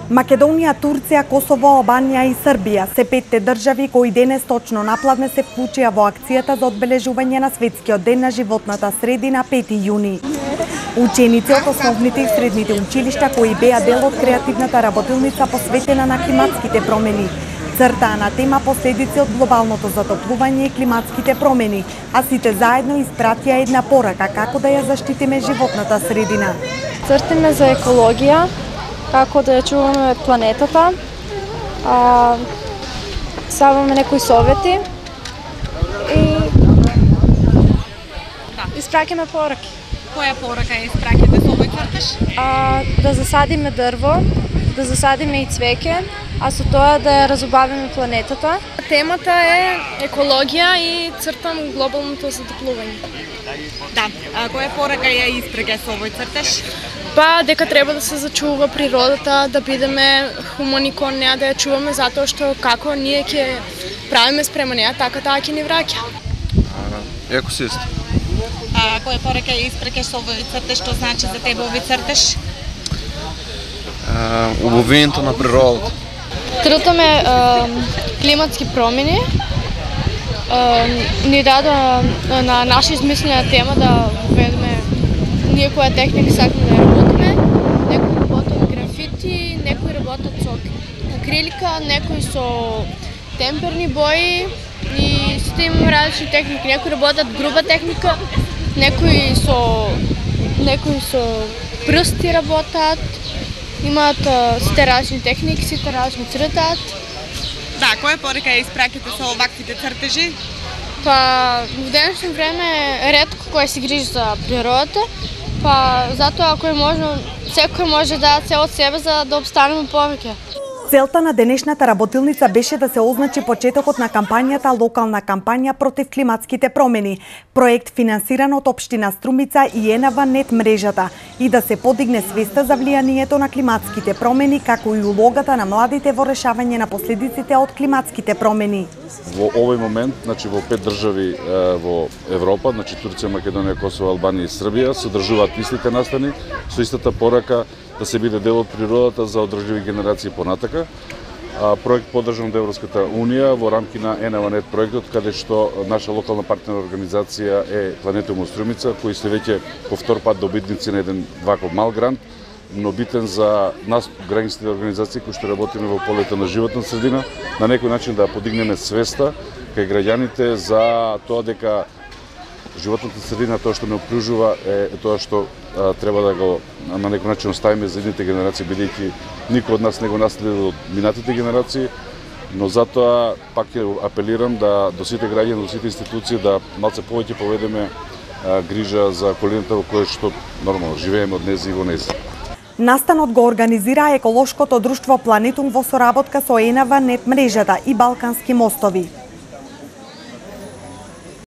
Македонија, Турција, Косово, Албанија и Србија се 5 држави кои денес точно напладне се вклучија во акцијата за одбележување на Светскиот ден на животната средина 5 јуни. Ученици од основните и средните училишта кои беа дел од креативната работилница посветена на климатските промени, цртаа на тема последици од глобалното затоплување и климатските промени, а сите заедно испратија една порака како да ја заштитиме животната средина. Цртиме за екологија, како да ја чуваме планетата, саваме некои совети и испраќаме пораки. Која порака ја испраќате со овој цртеж? Да засадиме дрво, да засадиме и цвеќе, а со тоа да ја разубавиме планетата. Темата е екологија и цртам глобалното затоплување. Да, која порака ја испраќа со овој цртеж? Па дека треба да се зачува природата, да бидеме хумани кон неа, да ја чуваме затоа што како ние ќе правиме спрема неа, така таа ќе ни враќа. Екосистем. Која порака ја испраќаш со овој цртеж, што значи за тебе овој цртеж? Убавењето на природата. Цртаме климатски промени, ни даде на наша измислена тема да введеме ние која техника сакаме да работиме. Некои работат графити, некои работат со акрилика, некои со темперни бои и сите имаме различни техники. Некои работат груба техника, некои со прсти работат. Имаат сите различни техники, сите различни цртаат. Да, која порака ја испраќате со оваквите цртежи? Па, во денешно време е ретко кој се грижи за природата, па затоа ако е можно, секој може да даде од себе за да обстанеме повеќе. Целта на денешната работилница беше да се означи почетокот на кампањата Локална кампања против климатските промени, проект финансиран од општина Струмица и ЕНАВА нет мрежата, и да се подигне свеста за влијанието на климатските промени, како и улогата на младите во решавање на последиците од климатските промени. Во овој момент, значи во 5 држави во Европа, значи Турција, Македонија, Косово, Албанија и Србија, содржуваат истите настани со истата порака да се биде дел од природата за одржливи генерации понатака. Проект поддржан од Европската унија во рамки на ЕНАВА нет проектот, каде што наша локална партнерна организација е Планетум Струмица, кои се веќе по втор пат добитници на еден ваков мал грант, но битен за нас, граѓанските организации кои што работиме во полето на животна средина, на некој начин да подигнеме свеста кај граѓаните за тоа дека животната средина, тоа што не окружува, е тоа што треба да го на некој начин оставиме за идните генерации, бидејќи никој од нас не го наследи од минатите генерации, но затоа пак ќе апелирам да до сите граѓани, до сите институции да малце повеќе поведеме грижа за околината во која што нормално живееме од нези и во нези. Настанот го организира еколошкото друштво Планетум во соработка со ЕНАВА нет мрежата и Балкански мостови.